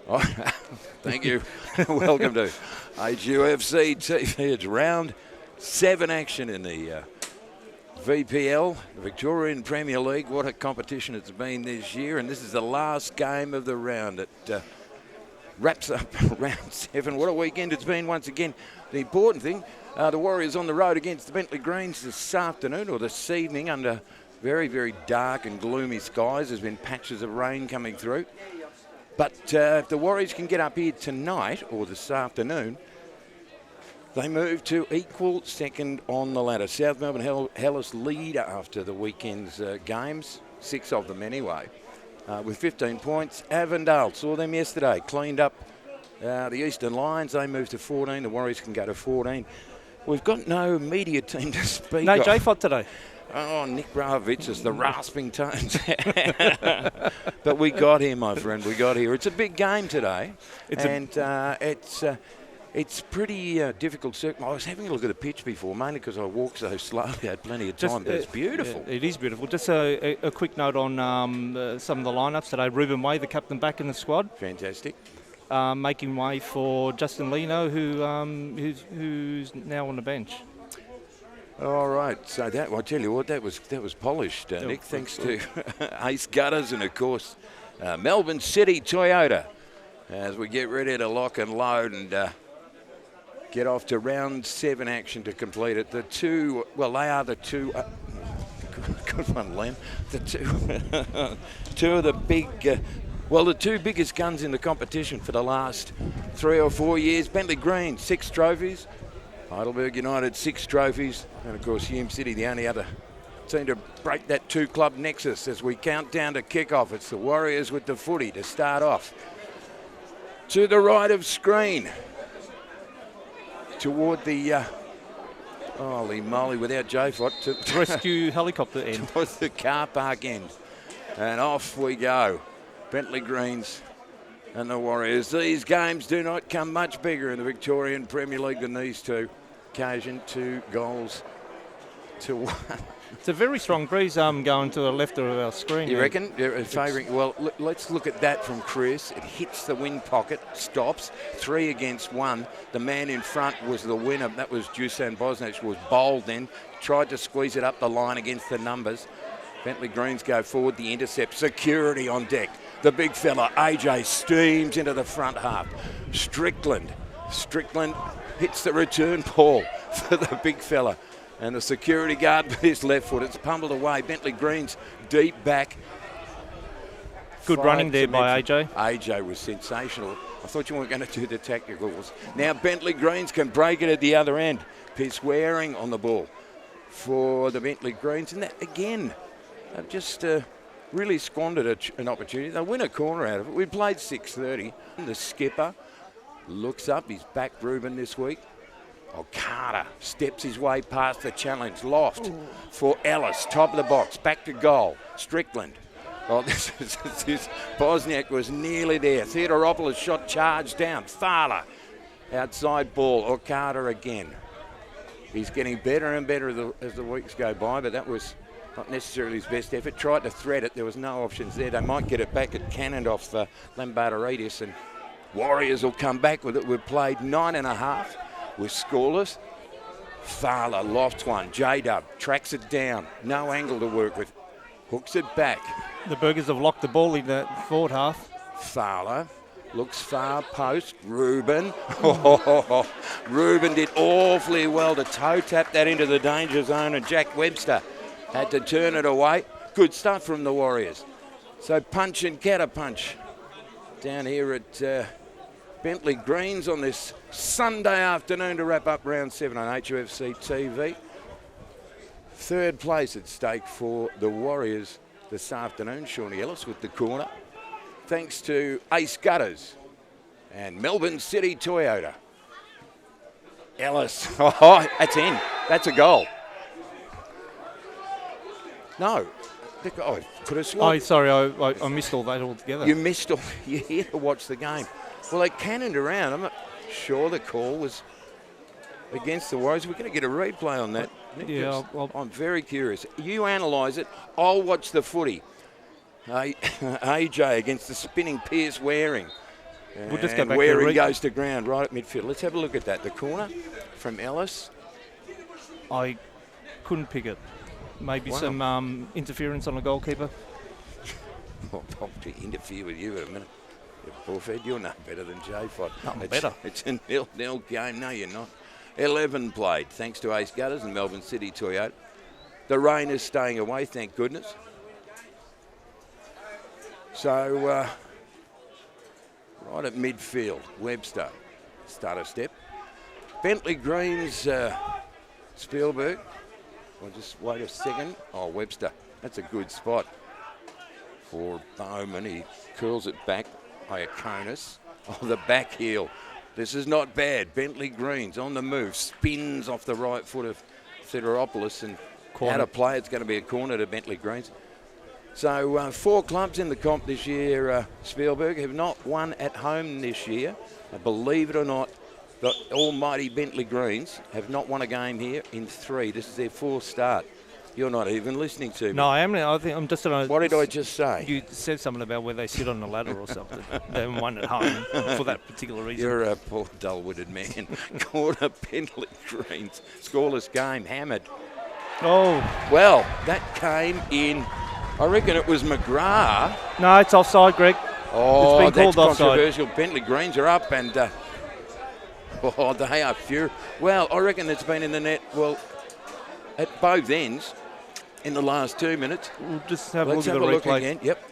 Oh, thank you. Welcome to HUFC TV. It's round 7 action in the VPL, the Victorian Premier League. What a competition it's been this year, and this is the last game of the round. It wraps up round 7. What a weekend it's been once again. The important thing, the Warriors on the road against the Bentleigh Greens this afternoon or this evening under very, very dark and gloomy skies. There's been patches of rain coming through. But if the Warriors can get up here tonight or this afternoon, they move to equal second on the ladder. South Melbourne Hellas lead after the weekend's games, 6 of them anyway, with 15 points. Avondale, saw them yesterday, cleaned up the Eastern Lions. They moved to 14. The Warriors can go to 14. We've got no media team to speak No of. J-Fod today. Oh, Nick Brahovich is the rasping tones. But we got here, my friend. We got here. It's a big game today. It's pretty difficult. I was having a look at the pitch before, mainly because I walked so slowly. I had plenty of time, but it's beautiful. It is beautiful. Just a quick note on some of the lineups today. Ruben Way, the captain, back in the squad. Fantastic. Making way for Justin Leno, who's now on the bench. All right, so that, I tell you what, that was polished, Nick, thanks to Ace Gutters and, of course, Melbourne City Toyota, as we get ready to lock and load and get off to round 7 action to complete it. The two, well, they are the two, good one, Len, the two of the big, the two biggest guns in the competition for the last 3 or 4 years. Bentleigh Greens, 6 trophies. Heidelberg United, 6 trophies, and of course Hume City, the only other team to break that 2-club nexus as we count down to kick-off. It's the Warriors with the footy to start off. To the right of screen, toward the, holy moly, without J-Fot, to Rescue helicopter end. towards the car park end. And off we go. Bentleigh Greens and the Warriors. These games do not come much bigger in the Victorian Premier League than these two. Occasion 2 goals to 1. It's a very strong breeze going to the left of our screen. You reckon? You're favouring? Well, let's look at that from Chris. It hits the wing pocket, stops, 3 against 1. The man in front was the winner. That was Dusan Bosnich, was bowled then. Tried to squeeze it up the line against the numbers. Bentleigh Greens go forward, the intercept. Security on deck. The big fella, AJ, steams into the front half. Strickland hits the return ball for the big fella. And the security guard with his left foot. It's pummeled away. Bentleigh Greens deep back. Good running there by AJ. AJ was sensational. I thought you weren't going to do the tacticals. Now Bentleigh Greens can break it at the other end. Pierce Waring on the ball for the Bentleigh Greens. And that, again, they've just really squandered an opportunity. They'll win a corner out of it. We played 6:30. The skipper looks up. He's backed Ruben this week. Carter steps his way past the challenge. Loft for Ellis. Top of the box. Back to goal. Strickland. Oh, this Bosniak was nearly there. Theodoropoulos shot charged down. Thala. Outside ball. Carter again. He's getting better and better as the weeks go by, but that was not necessarily his best effort. Tried to thread it. There was no options there. They might get it back at cannoned off Lambardaridis, and Warriors will come back with it. We've played 9.5. We're scoreless. Thala lofts one. J-Dub tracks it down. No angle to work with. Hooks it back. The Burgers have locked the ball in the forward half. Thala looks far post. Ruben. Ruben did awfully well to toe tap that into the danger zone, and Jack Webster had to turn it away. Good stuff from the Warriors. So punch and counter punch down here at Bentleigh Greens on this Sunday afternoon to wrap up round 7 on HUFC TV. 3rd place at stake for the Warriors this afternoon. Shawnee Ellis with the corner. Thanks to Ace Gutters and Melbourne City Toyota. Ellis. Oh, that's in. That's a goal. No. I could have sworn. Oh, sorry, I missed all that altogether. You missed all. You're here to watch the game. Well, they cannoned around. I'm not sure the call was against the Warriors. We're going to get a replay on that. Nick, yeah, I'm very curious. You analyse it. I'll watch the footy. AJ against the spinning Pierce Waring. We'll just go And back Waring to goes to ground right at midfield. Let's have a look at that. The corner from Ellis. I couldn't pick it. Maybe some interference on the goalkeeper. I'll interfere with you in a minute. Bullfed, you're no better than J-Fod. I'm better. It's a 0-0 game. No, you're not. 11 played, thanks to Ace Gutters and Melbourne City Toyota. The rain is staying away, thank goodness. So, right at midfield, Webster, start a step. Bentleigh Greens, Spielberg. I'll just wait a second. Oh, Webster, that's a good spot for Bowman. He curls it back. Iaconis. Oh, the back heel. This is not bad. Bentleigh Greens on the move. Spins off the right foot of Theodoropoulos and out of play. It's going to be a corner to Bentleigh Greens. So 4 clubs in the comp this year, Spielberg, have not won at home this year. Believe it or not, the almighty Bentleigh Greens have not won a game here in 3. This is their 4th start. You're not even listening to me. No, I am. I think I'm just. What did I just say? You said something about where they sit on the ladder or something. They haven't won at home for that particular reason. You're a poor dull-witted man. Corner Bentleigh Greens. Scoreless game. Hammered. Oh. Well, that came in. I reckon it was McGrath. No, it's offside, Greg. Oh, it's been that's called offside. Controversial. Bentleigh Greens are up and they are furious. Well, I reckon it's been in the net, well, at both ends in the last 2 minutes. We'll just have a Let's look have at a the look replay. again. Yep.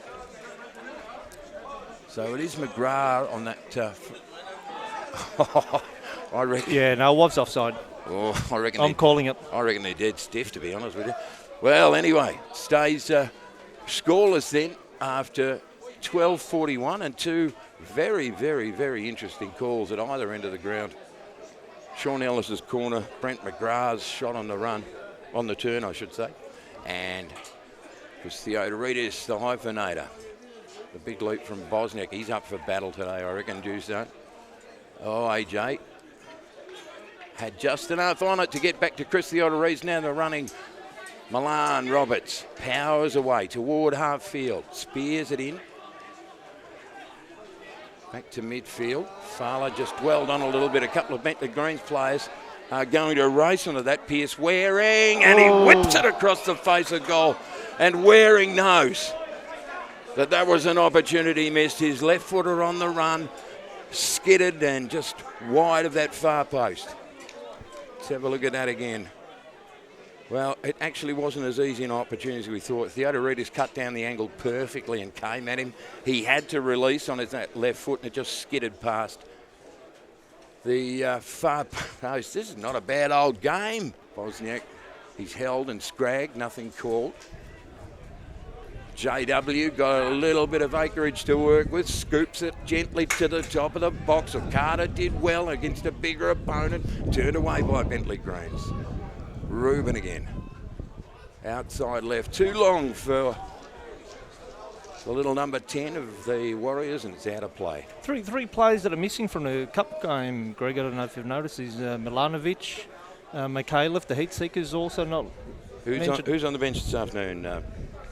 So it is McGrath on that. I reckon. Yeah, no, it was offside. Oh, I reckon. I'm calling it. I reckon they're dead stiff, to be honest with you. Well, anyway, stays scoreless then after 12:41 and 2 very, very, very interesting calls at either end of the ground. Sean Ellis's corner, Brent McGrath's shot on the run, on the turn, I should say. And it was Theodoridis, the hyphenator. The big leap from Bosniak. He's up for battle today, I reckon, Dewstone. Oh, AJ had just enough on it to get back to Chris Theodoridis. Now they're running. Milan Roberts powers away toward half field. Spears it in. Back to midfield. Fowler just dwelled on a little bit. A couple of Bentleigh Greens players are going to race onto that. Pierce Waring, and he whips it across the face of goal. And Waring knows that was an opportunity missed. His left footer on the run, skidded and just wide of that far post. Let's have a look at that again. Well, it actually wasn't as easy an opportunity as we thought. Theodoridis cut down the angle perfectly and came at him. He had to release on his left foot and it just skidded past the far post. This is not a bad old game, Bosniak. He's held and scragged, nothing called. JW got a little bit of acreage to work with, scoops it gently to the top of the box. Carter did well against a bigger opponent, turned away by Bentleigh Greens. Rubin again. Outside left. Too long for the little number 10 of the Warriors, and it's out of play. Three players that are missing from the cup game, Greg. I don't know if you've noticed. Is Milanovic, Mikhailov, the heat seekers, also not. Who's on the bench this afternoon?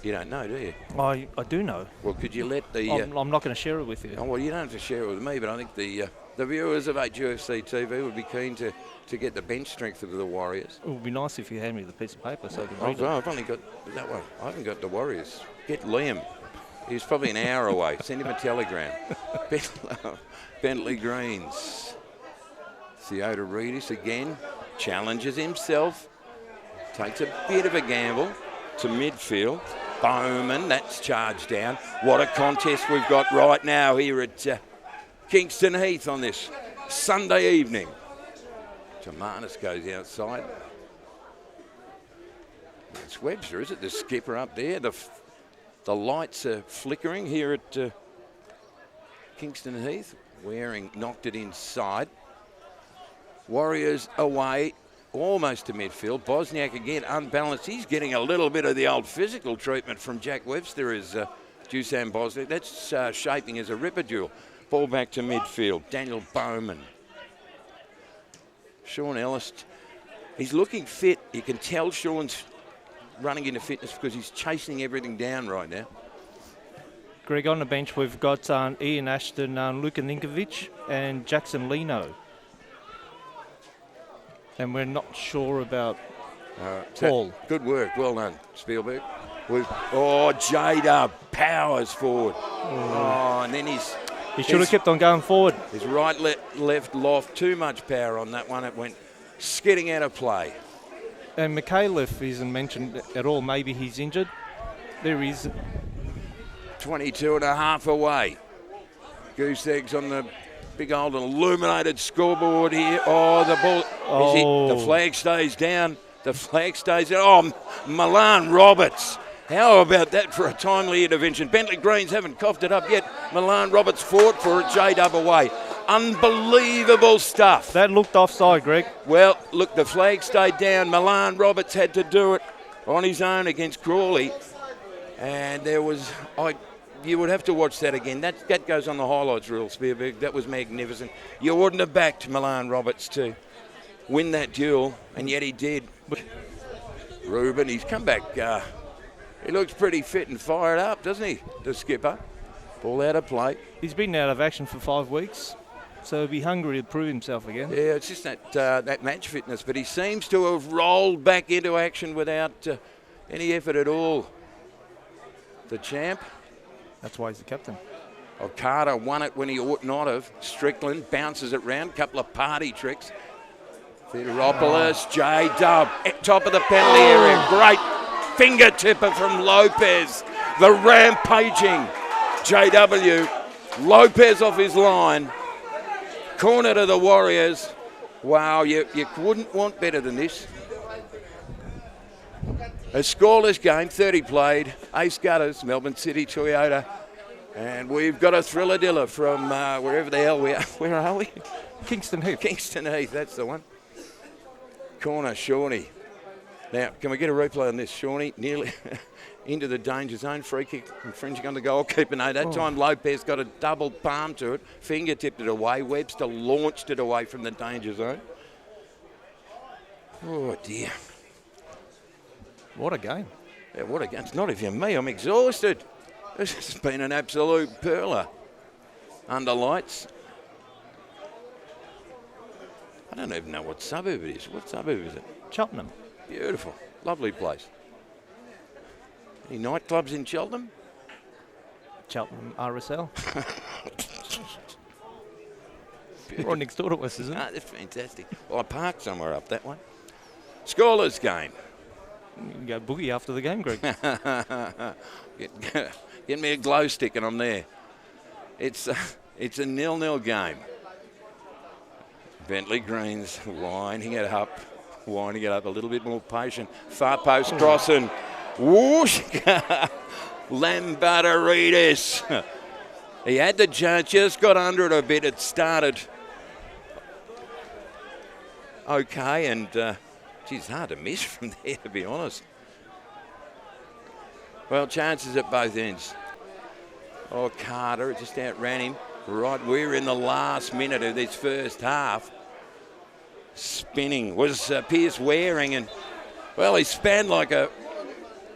You don't know, do you? I do know. Well, could you let the... I'm not going to share it with you. Oh, well, you don't have to share it with me, but I think the viewers of HUFC TV would be keen to get the bench strength of the Warriors. It would be nice if you hand me the piece of paper so I can read it. I've only got that one. I haven't got the Warriors. Get Liam. He's probably an hour away. Send him a telegram. Bentleigh Greens. Theodoridis again. Challenges himself. Takes a bit of a gamble to midfield. Bowman, that's charged down. What a contest we've got right now here at Kingston Heath on this Sunday evening. Tomanis goes outside. It's Webster, is it? The skipper up there. The lights are flickering here at Kingston Heath. Waring knocked it inside. Warriors away, almost to midfield. Bosniak again unbalanced. He's getting a little bit of the old physical treatment from Jack Webster as Dusan Bosniak. That's shaping as a ripper duel. Ball back to midfield. Daniel Bowman. Sean Ellis, he's looking fit. You can tell Sean's running into fitness because he's chasing everything down right now. Greg, on the bench we've got Ian Ashton, Luka Ninkovic and Jackson Leno. And we're not sure about Paul. Good work. Well done, Spielberg. J-Dub powers forward. And then he should have kept on going forward. His right, left loft, too much power on that one. It went skidding out of play. And Mikhailov isn't mentioned at all. Maybe he's injured. There he is. 22 and a half away. Goose eggs on the big old illuminated scoreboard here. The ball. The flag stays down. The flag stays down. Milan Roberts. How about that for a timely intervention? Bentleigh Greens haven't coughed it up yet. Milan Roberts fought for it. J-Dub away. Unbelievable stuff. That looked offside, Greg. Well, look, the flag stayed down. Milan Roberts had to do it on his own against Crawley. And there was... You would have to watch that again. That goes on the highlights reel, Spearberg. That was magnificent. You wouldn't have backed Milan Roberts to win that duel, and yet he did. Ruben, he's come back. He looks pretty fit and fired up, doesn't he, the skipper? Ball out of play. He's been out of action for 5 weeks, so he'll be hungry to prove himself again. Yeah, it's just that match fitness, but he seems to have rolled back into action without any effort at all. The champ. That's why he's the captain. Carter won it when he ought not have. Strickland bounces it round. Couple of party tricks. Theodoropoulos, J-Dub, at top of the penalty area. Great fingertipper from Lopez. The rampaging JW. Lopez off his line. Corner to the Warriors. Wow, you wouldn't want better than this. A scoreless game, 30 played. Ace Gutters, Melbourne City Toyota. And we've got a thriller-diller from wherever the hell we are. Where are we? Kingston Heath. Kingston Heath, that's the one. Corner, Shawnee. Now, can we get a replay on this? Shawnee nearly into the danger zone. Free kick, infringing on the goalkeeper. No, that time Lopez got a double palm to it. Fingertipped it away. Webster launched it away from the danger zone. Oh, dear. What a game. Yeah, what a game. It's not even me. I'm exhausted. This has been an absolute perler. Under lights. I don't even know what suburb it is. What suburb is it? Cheltenham. Beautiful. Lovely place. Any nightclubs in Cheltenham? Cheltenham RSL. Right next door to us, isn't it? Ah, that's fantastic. Well, I parked somewhere up that way. Scoreless game. You can go boogie after the game, Greg. Get me a glow stick and I'm there. It's a 0-0 game. Bentleigh Greens winding it up a little bit more patient. Far post crossing. Whoosh! Lambardaridis. He had the chance, just got under it a bit. It started okay, and it's hard to miss from there, to be honest. Well, chances at both ends. Carter, it just outran him. Right, we're in the last minute of this first half. Spinning was Pierce Waring, and, well, he spanned like a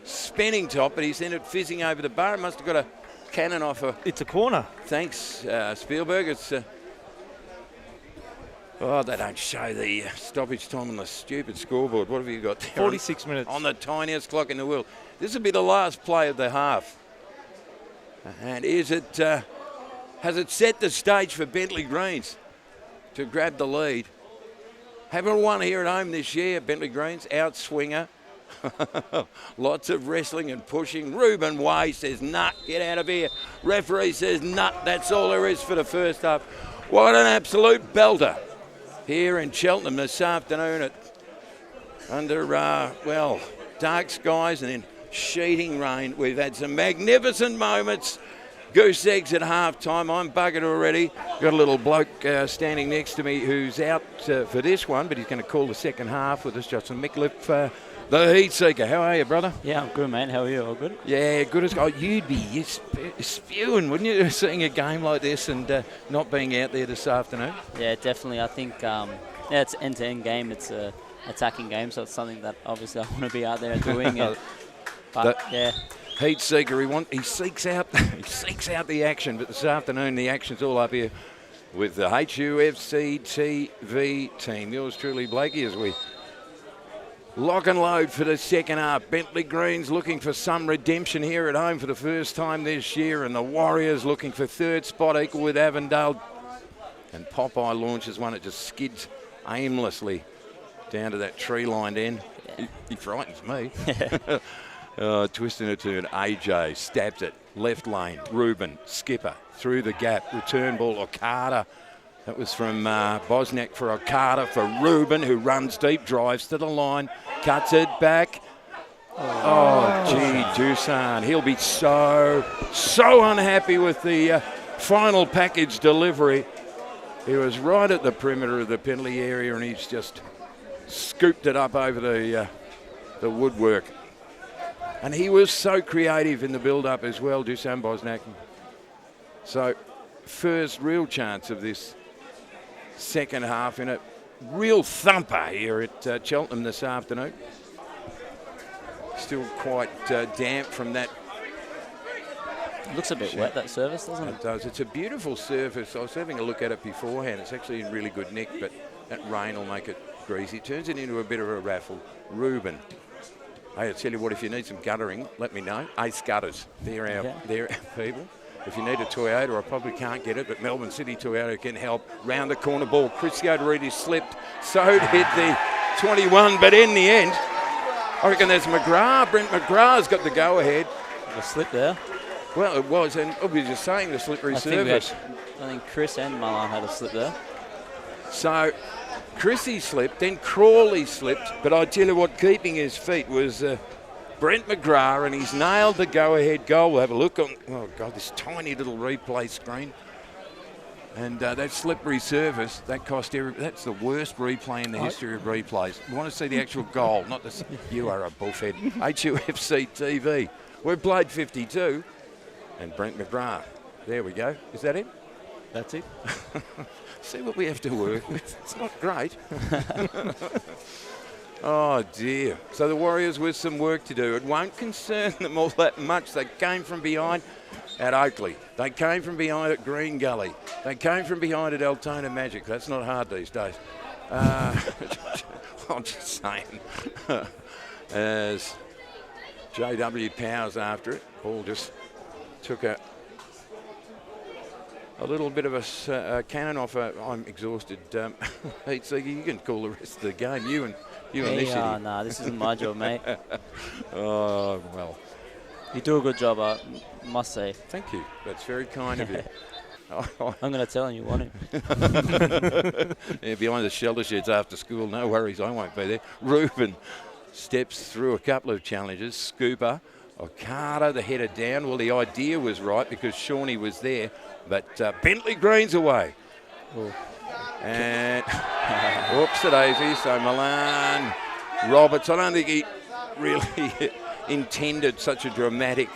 spinning top, but he sent it fizzing over the bar. It must have got a cannon off a... It's a corner. Thanks, Spielberg. It's... they don't show the stoppage time on the stupid scoreboard. What have you got there? 46 minutes. On the tiniest clock in the world. This will be the last play of the half. And has it set the stage for Bentleigh Greens to grab the lead? Haven't won here at home this year, Bentleigh Greens, outswinger. Lots of wrestling and pushing. Ruben Way says, "Nut, get out of here." Referee says, "Nut, that's all there is for the first half." What an absolute belter here in Cheltenham this afternoon under, dark skies and in sheeting rain. We've had some magnificent moments. Goose eggs at half-time. I'm buggered already. Got a little bloke standing next to me who's out for this one, but he's going to call the second half with us, Justin Mickliffe, the heat seeker. How are you, brother? Yeah, I'm good, mate. How are you? All good? Yeah, good as... Oh, you'd be spewing, wouldn't you, seeing a game like this and not being out there this afternoon? Yeah, definitely. I think it's an end-to-end game. It's an attacking game, so it's something that obviously I want to be out there doing. Heat seeker, he seeks out the action, but this afternoon the action's all up here with the HUFC TV team. Yours truly, Blakey, as we lock and load for the second half. Bentleigh Greens looking for some redemption here at home for the first time this year, and the Warriors looking for third spot equal with Avondale. And Popeye launches one that just skids aimlessly down to that tree-lined end. He frightens me. Twist and a turn. AJ stabs it. Left lane. Ruben, skipper, through the gap. Return ball, Okada. That was from Bosniak for Okada for Ruben, who runs deep, drives to the line, cuts it back. Oh, gee, Dusan. He'll be so unhappy with the final package delivery. He was right at the perimeter of the penalty area, and he's just scooped it up over the woodwork. And he was so creative in the build-up as well, Dusan Bosniak. So, first real chance of this second half in a real thumper here at Cheltenham this afternoon. Still quite damp from that. Looks a bit wet, that surface, doesn't it? It does. It's a beautiful surface. I was having a look at it beforehand. It's actually in really good nick, but that rain will make it greasy. Turns it into a bit of a raffle. Ruben. Hey, I tell you what, if you need some guttering, let me know. Ace Gutters. They're our people. If you need a Toyota, I probably can't get it, but Melbourne City Toyota can help. Round the corner ball. Chris Yoderidi slipped. So hit the 21, but in the end, I reckon there's McGrath. Brent McGrath's got the go-ahead. A slip there. Well, it was, and we were just saying the slippery surface. I think Chris and Milan had a slip there. So Chrissy slipped, then Crawley slipped, but I tell you what, keeping his feet was Brent McGrath, and he's nailed the go-ahead goal. We'll have a look on, oh God, this tiny little replay screen. And that slippery surface, that cost that's the worst replay in the history of replays. You want to see the actual goal, not the, you are a bullhead. HUFC TV. We've played 52, and Brent McGrath. There we go. Is that it? That's it. See what we have to work with. It's not great. Oh, dear. So the Warriors with some work to do. It won't concern them all that much. They came from behind at Oakley. They came from behind at Green Gully. They came from behind at Altona Magic. That's not hard these days. I'm just saying. As JW powers after it, ball just took a little bit of a cannon off. I'm exhausted. Heat seeker, you can call the rest of the game. You initiative. No, this isn't my job, mate. Oh, well. You do a good job, I must say. Thank you. That's very kind of you. I'm going to tell him you want him. Yeah, behind the shelter sheds after school. No worries, I won't be there. Ruben steps through a couple of challenges. Scooper, Okada, the header down. Well, the idea was right because Shawnee was there, but Bentleigh Green's away. Ooh. And whoops-a-daisy. So Milan Roberts, I don't think he really intended such a dramatic.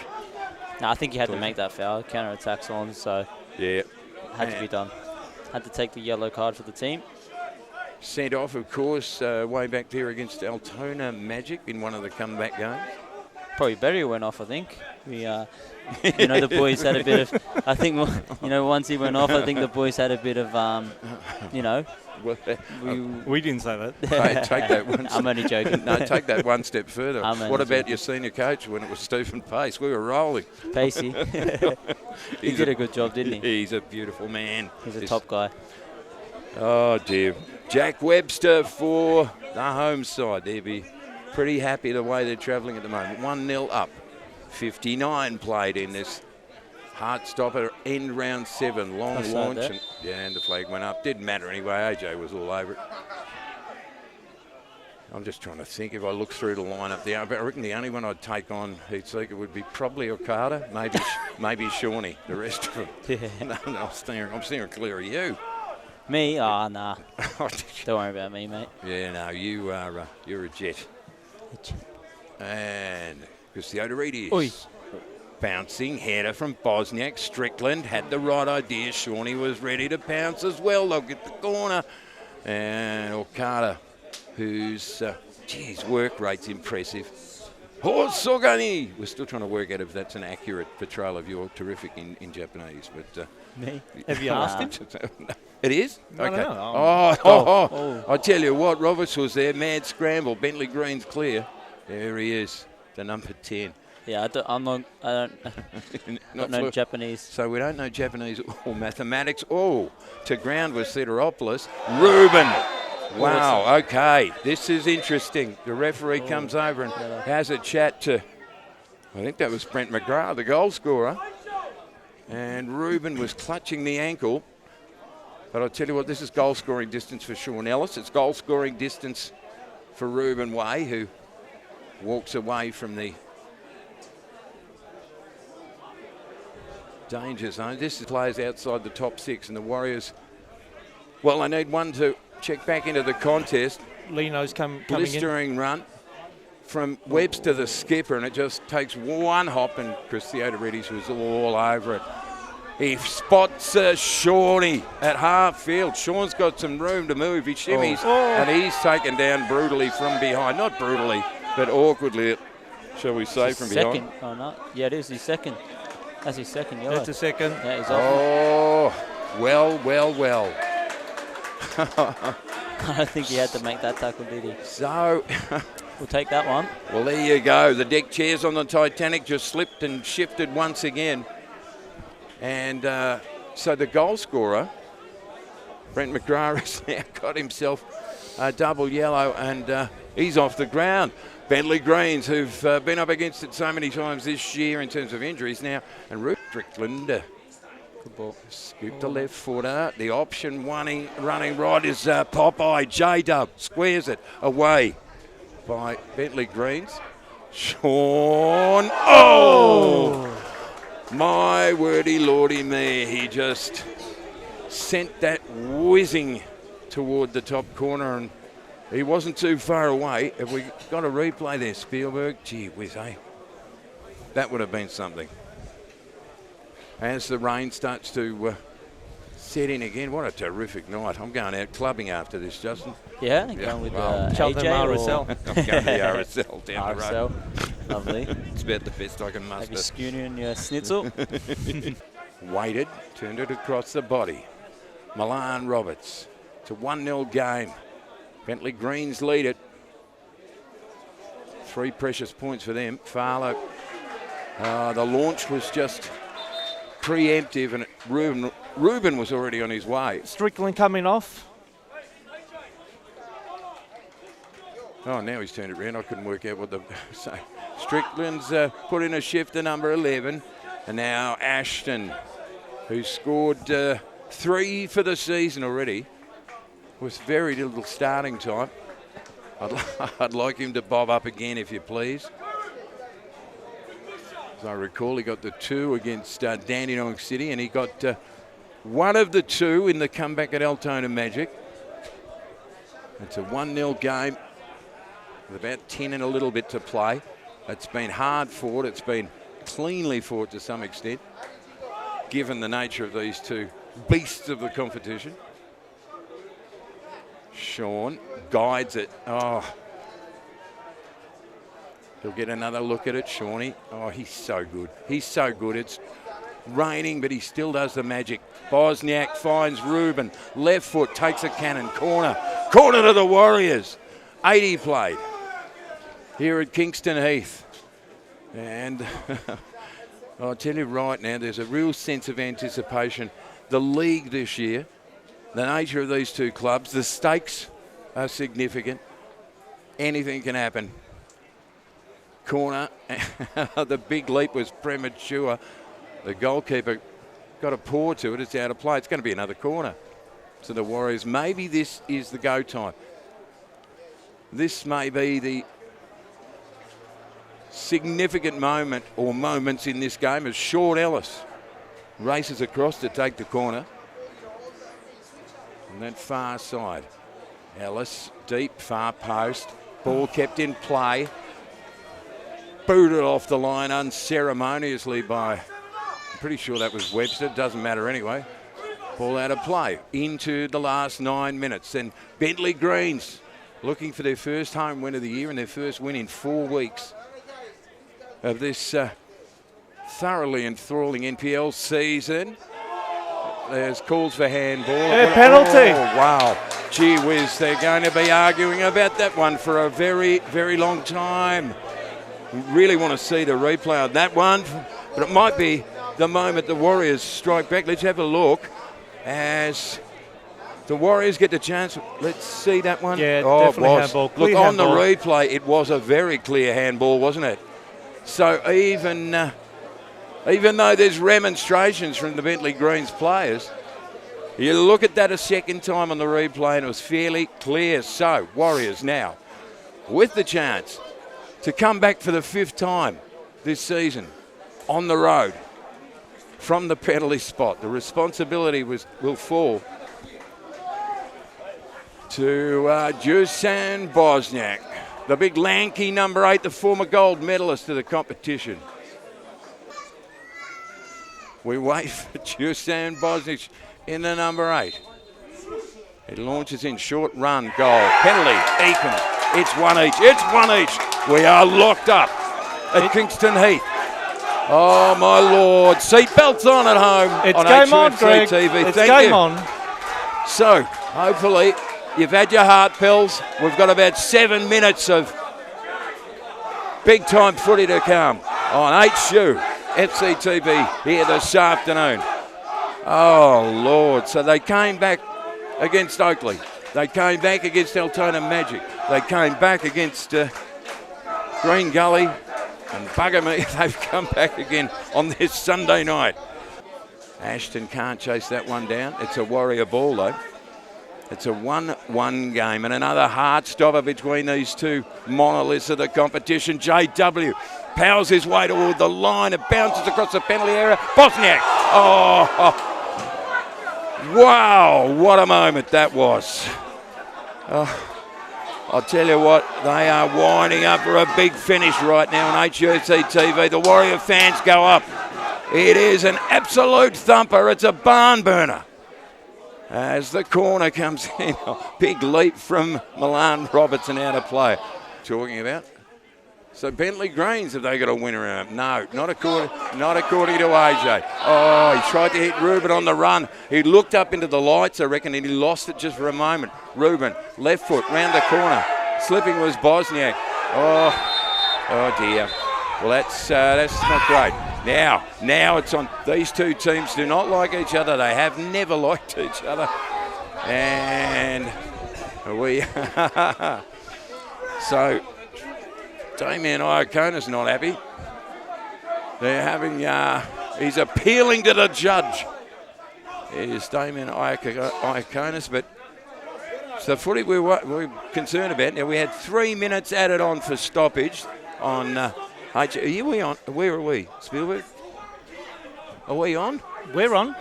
No, I think he had to make that foul. Counter-attack's on, so yeah, had to be done. Had to take the yellow card for the team. Sent off, of course, way back there against Altona Magic in one of the comeback games. Probably Berry went off, I think. We, the boys had a bit of. I think, once he went off, I think the boys had a bit of, We didn't say that. Take that one. I'm only joking. No, take that one step further. What about your senior coach when it was Stephen Pace? We were rolling. Pacey. He did a good job, didn't he? He's a beautiful man. He's a top guy. Oh, dear. Jack Webster for the home side. They'll be pretty happy the way they're travelling at the moment. 1-0 up. 59 played in this heart-stopper end round 7. Long launch. And the flag went up. Didn't matter anyway. AJ was all over it. I'm just trying to think if I look through the lineup there. I reckon the only one I'd take on Heat Seeker would be probably Okada, maybe Shawnee. The rest of them. Yeah. No, I'm steering clear of you. Me? Oh, nah. Don't worry about me, mate. Yeah, no, you're a jet. And Yoderidi bouncing header from Bosniak. Strickland had the right idea. Shawnee was ready to pounce as well. They'll get the corner. And Okada, whose work rate's impressive. Hosogani. We're still trying to work out if that's an accurate portrayal of your terrific in Japanese, but Me? Have you asked him? It is? No, okay. no. I tell you what, Roberts was there, mad scramble. Bentleigh Green's clear. There he is, the number 10. Yeah, I don't know Japanese. So we don't know Japanese or mathematics. Oh, to ground was Sideropoulos. Reuben. Wow, okay. This is interesting. The referee comes over and has a chat to, I think that was Brent McGrath, the goal scorer. And Reuben was clutching the ankle. But I'll tell you what, this is goal scoring distance for Sean Ellis. It's goal scoring distance for Reuben Way, who walks away from the danger zone. This is players outside the top 6, and the Warriors, well, I need one to check back into the contest. Lino's coming in. Blistering run from Webster, the skipper, and it just takes one hop, and Chris Theodoridis was all over it. He spots Shawnee at half field. Sean's got some room to move. He shimmies, and he's taken down brutally from behind. Not brutally, but awkwardly, shall we say, from behind. Second. Oh, no. Yeah, it is his second. That's his second yellow. That's a second. Yeah, he's off. Oh, well. I don't think he had to make that tackle, did he? So, We'll take that one. well, there you go. The deck chairs on the Titanic just slipped and shifted once again. And so the goal scorer, Brent McGrath, has now got himself a double yellow, and he's off the ground. Bentleigh Greens, who've been up against it so many times this year in terms of injuries now, and Ruth Strickland Good ball. scooped the left footer. The option running right is Popeye. J-Dub squares it away by Bentleigh Greens. Sean. Oh! My wordy lordy me. He just sent that whizzing toward the top corner, and he wasn't too far away. Have we got a replay there, Spielberg? Gee whiz, eh? That would have been something. As the rain starts to set in again, what a terrific night. I'm going out clubbing after this, Justin. Yeah, going with Cheltenham AJ or RSL. I'm going to the RSL down the road. RSL. Lovely. It's about the best I can Have muster. your schooner and your schnitzel. Waited, turned it across the body. Milan Roberts. It's a 1-0 game. Bentleigh Greens lead it. 3 precious points for them. Farlow. The launch was just preemptive, and Reuben was already on his way. Strickland coming off. Oh, now he's turned it around. I couldn't work out what the... So Strickland's put in a shift to number 11. And now Ashton, who scored 3 for the season already, with very little starting time. I'd like him to bob up again, if you please. As I recall, he got the 2 against Dandenong City, and he got 1 of the 2 in the comeback at Altona Magic. It's a 1-0 game with about 10 and a little bit to play. It's been hard fought. It's been cleanly fought to some extent, given the nature of these 2 beasts of the competition. Sean guides it. Oh, he'll get another look at it, Shawnee. Oh, he's so good. He's so good. It's raining, but he still does the magic. Bosniak finds Reuben. Left foot, takes a cannon. Corner to the Warriors. 80 played here at Kingston Heath. And I'll tell you right now, there's a real sense of anticipation. The league this year, the nature of these 2 clubs, the stakes are significant. Anything can happen. Corner. The big leap was premature. The goalkeeper got a paw to it. It's out of play. It's going to be another corner. So the Warriors, maybe this is the go time. This may be the significant moment or moments in this game as Sean Ellis races across to take the corner. On that far side. Ellis, deep, far post. Ball kept in play. Booted off the line unceremoniously by, I'm pretty sure that was Webster. Doesn't matter anyway. Ball out of play into the last 9 minutes. And Bentleigh Greens looking for their first home win of the year and their first win in 4 weeks. of this thoroughly enthralling NPL season. There's calls for handball. Yeah, penalty. Oh, wow. Gee whiz, they're going to be arguing about that one for a very, very long time. We really want to see the replay on that one, but it might be the moment the Warriors strike back. Let's have a look as the Warriors get the chance. Let's see that one. Yeah, oh, definitely it was. handball. Look, Clear on handball. the replay, it was a very clear handball, wasn't it? So even though there's remonstrations from the Bentleigh Greens players, you look at that a second time on the replay and it was fairly clear. So Warriors now with the chance to come back for the 5th time this season on the road from the penalty spot. The responsibility will fall to Dusan Bosniak, the big lanky number 8, the former gold medalist of the competition. We wait for Dusan Bosniak in the number 8. It launches in, short run, goal. Penalty, Eakin. It's one each. It's one each. We are locked up at Kingston Heath. Oh, my Lord. Seatbelts on at home. It's on game on, HUFC Greg. TV. It's Thank game you. on. So, hopefully, you've had your heart pills. We've got about 7 minutes of big-time footy to come on HUFC TV here this afternoon. Oh, Lord. So they came back against Oakley. They came back against Altona Magic. They came back against Green Gully. And bugger me, they've come back again on this Sunday night. Ashton can't chase that one down. It's a Warrior ball, though. It's a 1-1 game. And another hard stopper between these two monoliths of the competition. JW powers his way toward the line. It bounces across the penalty area. Bosniak. Oh. Wow, what a moment that was. I'll tell you what, they are winding up for a big finish right now on HUFC TV. The Warrior fans go up. It is an absolute thumper. It's a barn burner. As the corner comes in, a big leap from Milan Robertson out of play. Talking about. So Bentleigh Greens, have they got a winner in it? No, not according to AJ. Oh, he tried to hit Ruben on the run. He looked up into the lights, I reckon, and he lost it just for a moment. Ruben, left foot, round the corner. Slipping was Bosniak. Oh dear. Well, that's not great. Now it's on. These two teams do not like each other. They have never liked each other. And we... So... Damien Iacona's not happy. They're having, he's appealing to the judge. Here's Damien Iaconis, but it's the footy we're concerned about. Now, we had 3 minutes added on for stoppage on, are we on? Where are we? Spielberg? Are we on? We're on.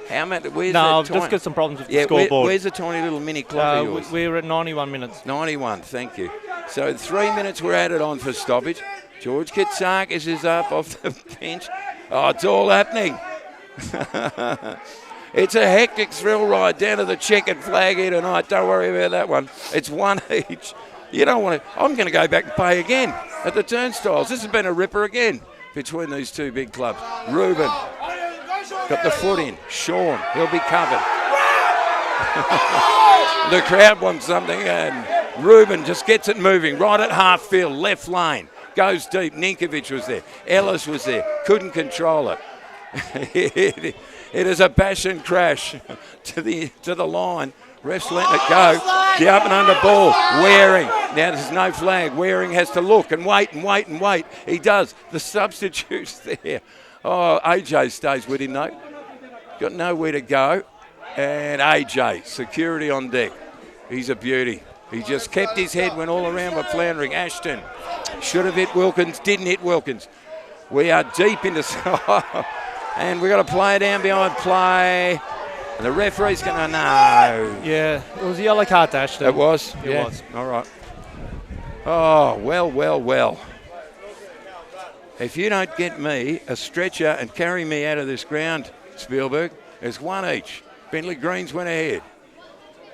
How many? Where's No, that I've just got some problems with the Yeah, scoreboard. where's the tiny little mini clock of yours? We're at 91 minutes. 91, thank you. So 3 minutes were added on for stoppage. George Katsakis is up off the bench. Oh, it's all happening. It's a hectic thrill ride down to the checkered flag here tonight. Don't worry about that one. It's one each. You don't want to... I'm going to go back and pay again at the turnstiles. This has been a ripper again between these two big clubs. Ruben got the foot in. Sean, he'll be covered. The crowd wants something, and Ruben just gets it moving right at half field, left lane. Goes deep. Ninkovic was there. Ellis was there. Couldn't control it. It is a passion crash to the line. Refs letting it go. The up and under ball. Waring. Now there's no flag. Waring has to look and wait and wait and wait. He does. The substitute's there. Oh, AJ stays with him though. Got nowhere to go. And AJ, security on deck. He's a beauty. He just kept his head when all around were floundering. Ashton should have hit Wilkins, didn't hit Wilkins. We are deep into... And we've got to play down behind play. And the referee's going to know. Yeah, it was a yellow card to Ashton. It was? It was. All right. Oh, well. If you don't get me a stretcher and carry me out of this ground, Spielberg, it's one each. Bentleigh Greens went ahead.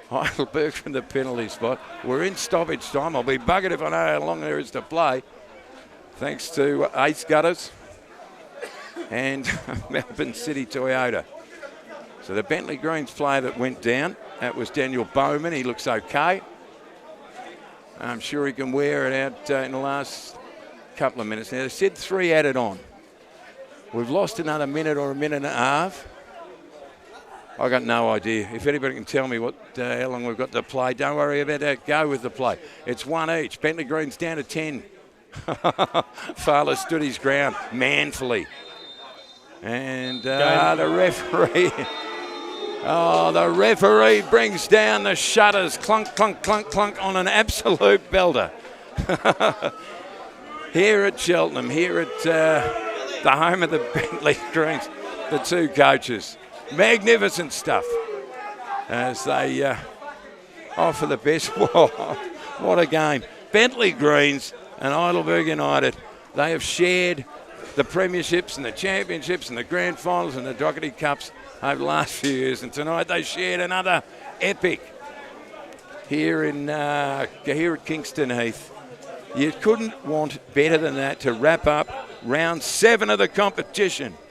Heidelberg from the penalty spot. We're in stoppage time. I'll be buggered if I know how long there is to play. thanks to Ace Gutters and Melbourne City Toyota. So the Bentleigh Greens player that went down, that was Daniel Bowman. He looks okay. I'm sure he can wear it out in the last couple of minutes. Now, they said 3 added on. We've lost another minute or a minute and a half. I got no idea. If anybody can tell me how long we've got to play, don't worry about that. Go with the play. It's 1 each. Bentleigh Greens down to 10. Fowler stood his ground manfully. And the referee... the referee brings down the shutters. Clunk, clunk, clunk, clunk on an absolute belter. Here at Cheltenham, here at the home of the Bentleigh Greens, the two coaches. Magnificent stuff as they offer the best. Whoa, what a game. Bentleigh Greens and Heidelberg United, they have shared the premierships and the championships and the grand finals and the Doherty Cups over the last few years, and tonight they shared another epic here at Kingston Heath. You couldn't want better than that to wrap up round 7 of the competition.